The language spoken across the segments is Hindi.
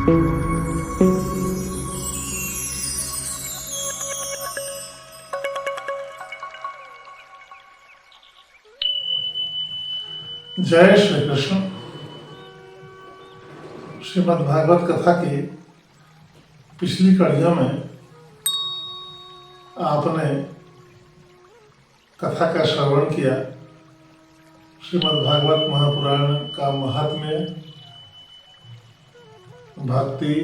जय श्री कृष्ण। श्रीमद् भागवत कथा की पिछली कड़ियों में आपने कथा का श्रवण किया। श्रीमद् भागवत महापुराण का महात्म्य, भक्ति,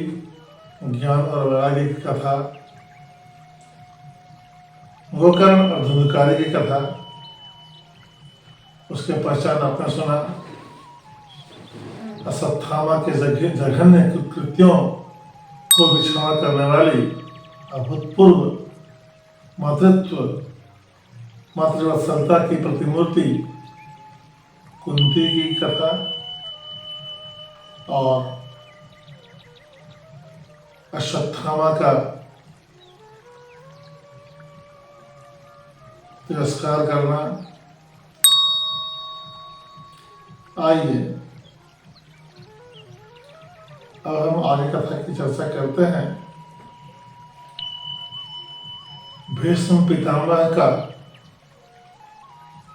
ज्ञान और वैराग्य की कथा, गोकर्ण और धुंधकारी की कथा, उसके पश्चात आपने सुना अश्वत्थामा के जघन्य कृत्यों को विचार करने वाली अभूतपूर्व मातृवत्सलता की प्रतिमूर्ति कुंती की कथा और अश्वत्थामा का तिरस्कार करना। आइए अब हम आगे कथा की चर्चा करते हैं। भीष्म पितामह का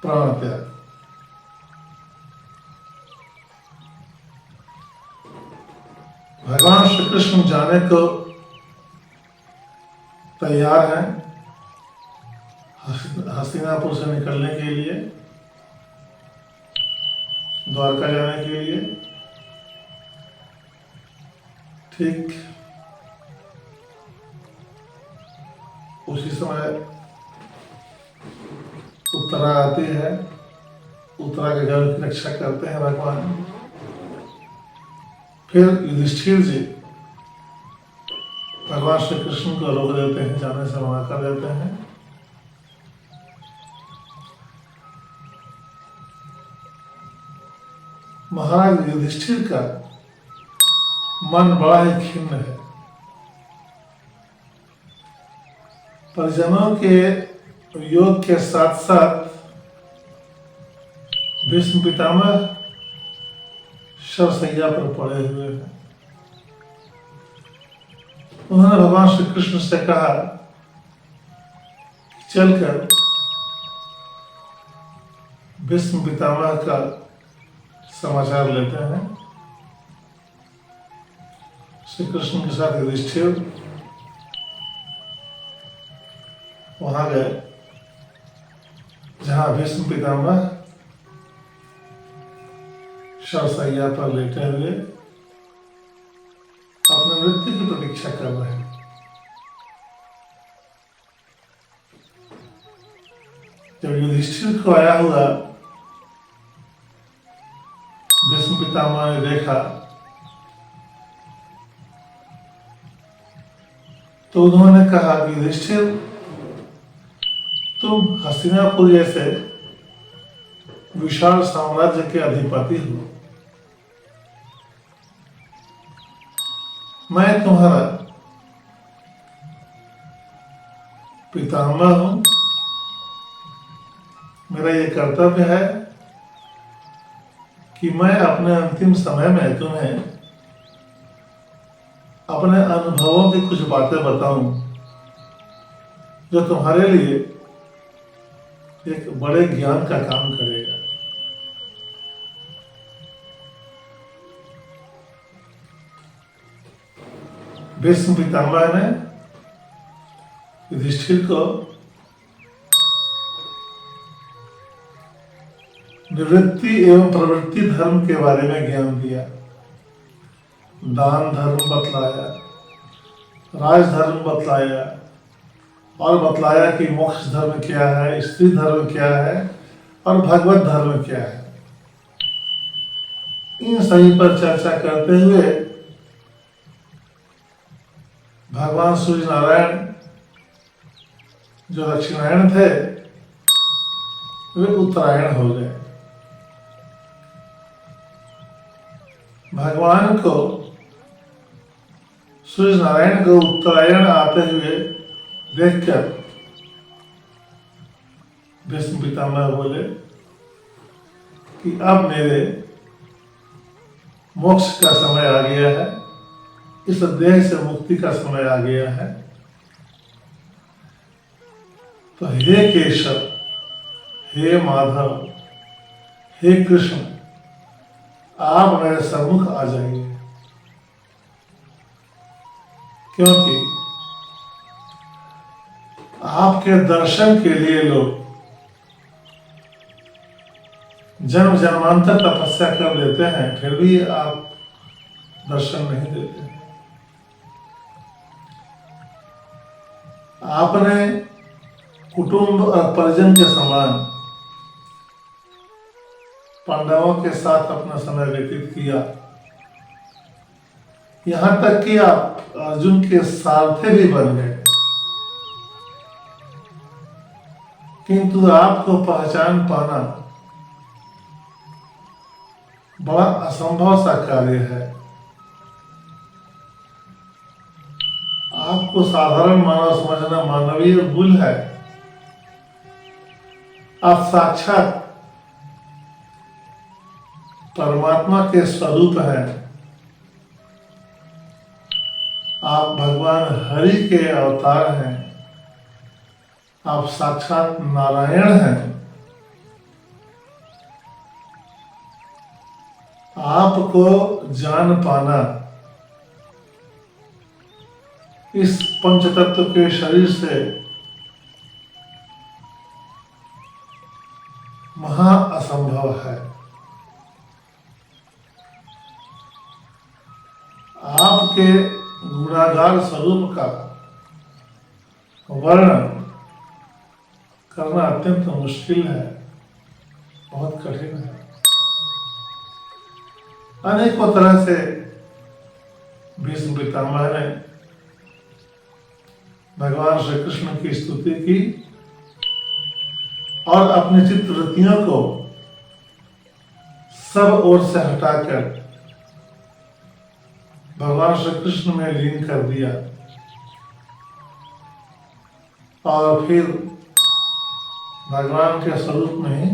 प्राण त्याग। भगवान श्री कृष्ण जाने को तैयार हैं हस्तिनापुर से निकलने के लिए, द्वारका जाने के लिए। ठीक उसी समय उत्तरा आती है। उत्तरा के घर की रक्षा करते हैं भगवान। फिर युधिष्ठिर जी भगवान श्री कृष्ण को रोक देते हैं, जाने से मना कर देते हैं। महाराज युधिष्ठिर का मन बड़ा ही खिन्न है। परिजनों के योग के साथ साथ भीष्म पितामह शवशैया पर पड़े हुए हैं। उन्होंने भगवान श्री कृष्ण से कहा चलकर भीष्म पितामह का समाचार लेते हैं। श्री कृष्ण के साथ युधिष्ठिर वहां गए जहां भीष्म पितामह शवशैया पर लेटे हुए अपने मृत्यु की प्रतीक्षा कर रहे हैं। जब युधिष्ठिर को आया हुआ भीष्म पितामह ने देखा तो उन्होंने कहा कि युधिष्ठिर, तुम हस्तिनापुर जैसे विशाल साम्राज्य के अधिपति हो। मैं तुम्हारा पितामह हूं। मेरा ये कर्तव्य है कि मैं अपने अंतिम समय में तुम्हें अपने अनुभवों की कुछ बातें बताऊं जो तुम्हारे लिए एक बड़े ज्ञान का काम करेगा। भीष्म पितामह ने युधिष्ठिर को निवृत्ति एवं प्रवृत्ति धर्म के बारे में ज्ञान दिया। दान धर्म बतलाया, राजधर्म बतलाया और बतलाया कि मोक्ष धर्म क्या है, स्त्री धर्म क्या है और भगवत धर्म क्या है। इन सभी पर चर्चा करते हुए भगवान सूर्य नारायण जो दक्षिणायन थे वे उत्तरायण हो गए। भगवान को सूर्य नारायण को उत्तरायण आते हुए देखकर भीष्म पितामह बोले कि अब मेरे मोक्ष का समय आ गया है। इस देह से मुक्ति का समय आ गया है। तो हे केशव, हे माधव, हे कृष्ण, आप मेरे सम्मुख आ जाइए, क्योंकि आपके दर्शन के लिए लोग जन्म जन्मांतर तपस्या कर देते हैं, फिर भी आप दर्शन नहीं देते हैं। आपने कुटुंब और परिजन के समान पांडवों के साथ अपना समय व्यतीत किया, यहां तक कि आप अर्जुन के सारथी भी बन गए, किंतु आपको पहचान पाना बड़ा असंभव सा कार्य है। आपको साधारण मानव समझना मानवीय भूल है। आप साक्षात परमात्मा के स्वरूप हैं। आप भगवान हरि के अवतार हैं। आप साक्षात नारायण हैं। आपको जान पाना इस पंचतत्व के शरीर से महा असंभव है। आपके गुणागार स्वरूप का वर्णन करना अत्यंत मुश्किल है, बहुत कठिन है। अनेकों तरह से भीष्म पितामह ने भगवान श्री कृष्ण की स्तुति की और अपनी चित्तवृत्तियों को सब ओर से हटाकर भगवान श्री कृष्ण में लीन कर दिया और फिर भगवान के स्वरूप में ही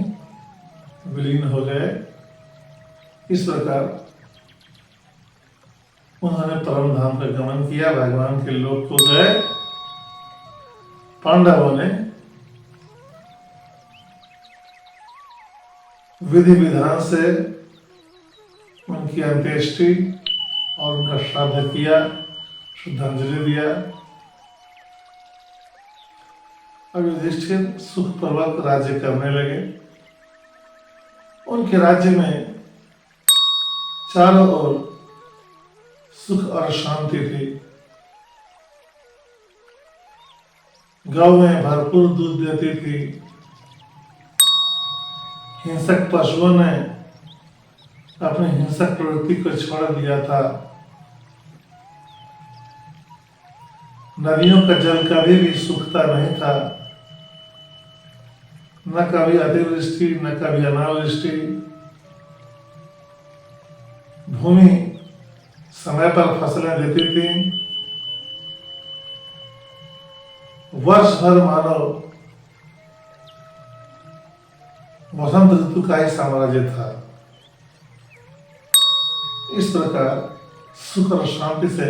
विलीन हो गए। इस प्रकार उन्होंने परम धाम का गमन किया, भगवान के लोक को गए। पांडवों ने विधि विधान से उनकी अंत्येष्टि और उनका श्राद्ध किया, श्रद्धांजलि दिया। अब युधिष्ठिर सुखपूर्वक राज्य करने लगे। उनके राज्य में चारों ओर सुख और शांति थी। गौएं भरपूर दूध देती थी। हिंसक पशुओं ने अपनी हिंसक प्रवृत्ति को छोड़ दिया था। नदियों का जल कभी भी सूखता नहीं था, न कभी अतिवृष्टि न कभी अनावृष्टि। भूमि समय पर फसलें देती थी। वर्ष भर मानो वसंत ऋतु का ही साम्राज्य था। इस प्रकार सुख और शांति से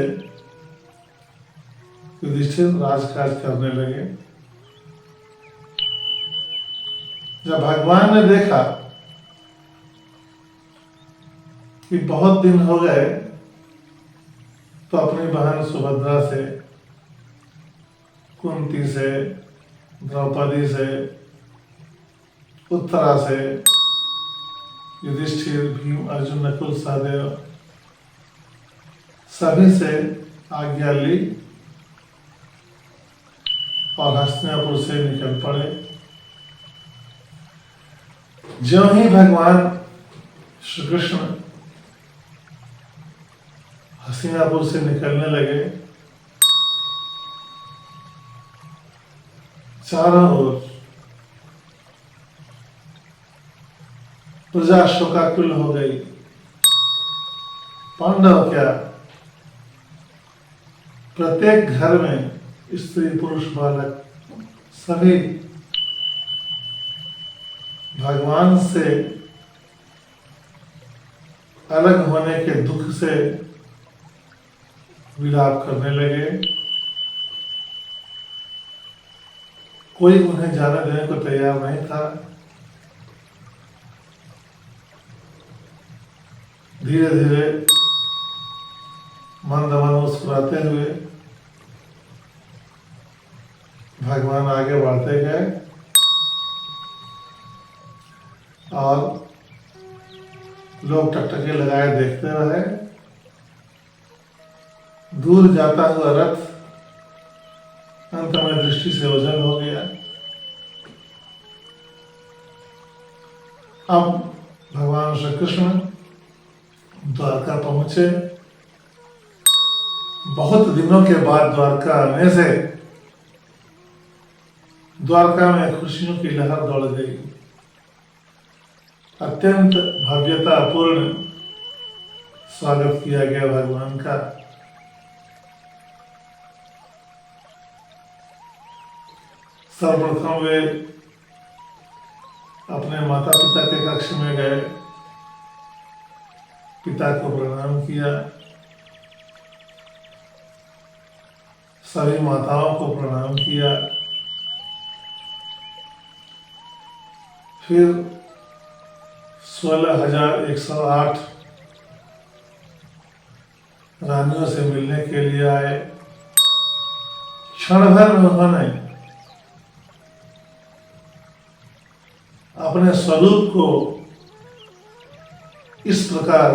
युधिष्ठिर राजकाज करने लगे। जब भगवान ने देखा कि बहुत दिन हो गए, तो अपनी बहन सुभद्रा से, कुंती से, द्रौपदी से, उत्तरा से, युधिष्ठिर, भीम, अर्जुन, नकुल, सहदेव सभी से आज्ञा ली और हस्तिनापुर से निकल पड़े। ज्यों ही भगवान श्री कृष्ण हस्तिनापुर से निकलने लगे, चारों ओर प्रजा शोकाकुल हो गई। पांडव क्या, प्रत्येक घर में स्त्री पुरुष बालक सभी भगवान से अलग होने के दुख से विलाप करने लगे। कोई उन्हें जाने देने को तैयार नहीं था। धीरे धीरे मंद मंद मुस्कुराते हुए भगवान आगे बढ़ते गए और लोग टकटकी लगाए देखते रहे। दूर जाता हुआ रथ अंत में दृष्टि से ओझल हो गया। अब भगवान श्री कृष्ण द्वारका पहुंचे। बहुत दिनों के बाद द्वारका आने से द्वारका में खुशियों की लहर दौड़ गई। अत्यंत भव्यतापूर्ण स्वागत किया गया भगवान का। सर्वप्रथम वे अपने माता पिता के कक्ष में गए, पिता को प्रणाम किया, सभी माताओं को प्रणाम किया। फिर 16,108 रानियों से मिलने के लिए आए। क्षण भर में उन्होंने अपने स्वरूप को इस प्रकार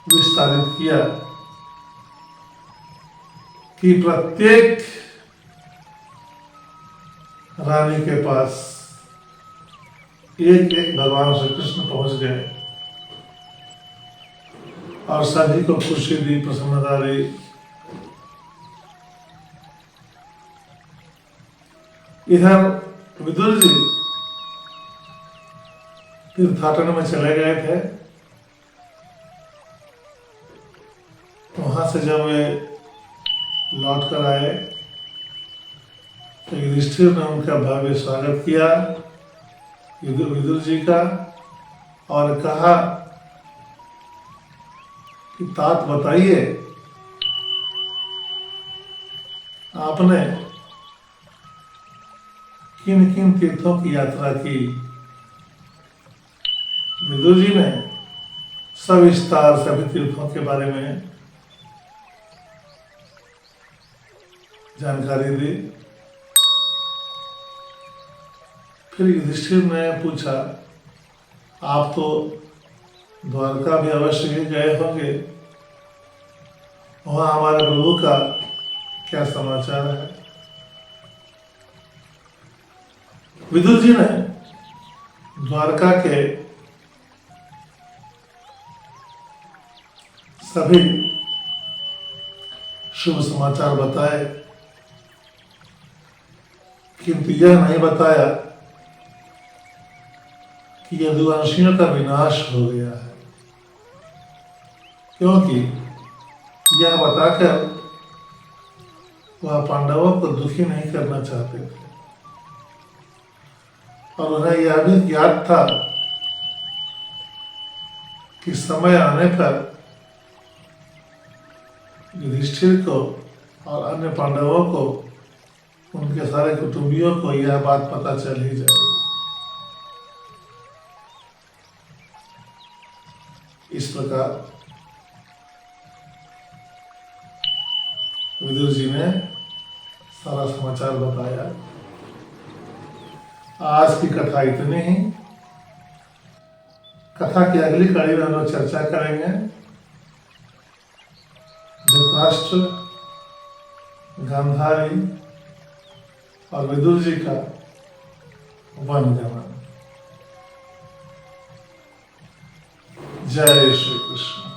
विस्तारित किया कि प्रत्येक रानी के पास एक एक भगवान श्री कृष्ण पहुंच गए और सभी को खुशी दी, प्रसन्नता दी। इधर विदुर जी तीर्थाटन में चले गए थे। वहां से जब वे लौट कर आए तो युधिष्ठिर ने उनका भव्य स्वागत किया, विदुर जी का, और कहा कि तात बताइए, आपने किन किन तीर्थों की यात्रा की। विदुर जी ने सविस्तार सभी तीर्थों के बारे में जानकारी दी। फिर युधिष्ठिर ने पूछा, आप तो द्वारका भी अवश्य ही गए होंगे, वहां हमारे प्रभु का क्या समाचार है। विदुर जी ने द्वारका के सभी शुभ समाचार बताए, किंतु यह नहीं बताया कि यदुवंशियों का विनाश हो गया है, क्योंकि यह बताकर वह पांडवों को दुखी नहीं करना चाहते थे और उन्हें यह भी ज्ञात था कि समय आने पर युधिष्ठिर को और अन्य पांडवों को, उनके सारे कुटुंबियों को यह बात पता चल ही जाएगी। इस प्रकार विदुर जी ने सारा समाचार बताया। आज की कथा इतनी ही। कथा की अगली कड़ी में हम लोग चर्चा करेंगे धृतराष्ट्र, गांधारी और विदुर जी का वनगमन। जय श्री कृष्ण।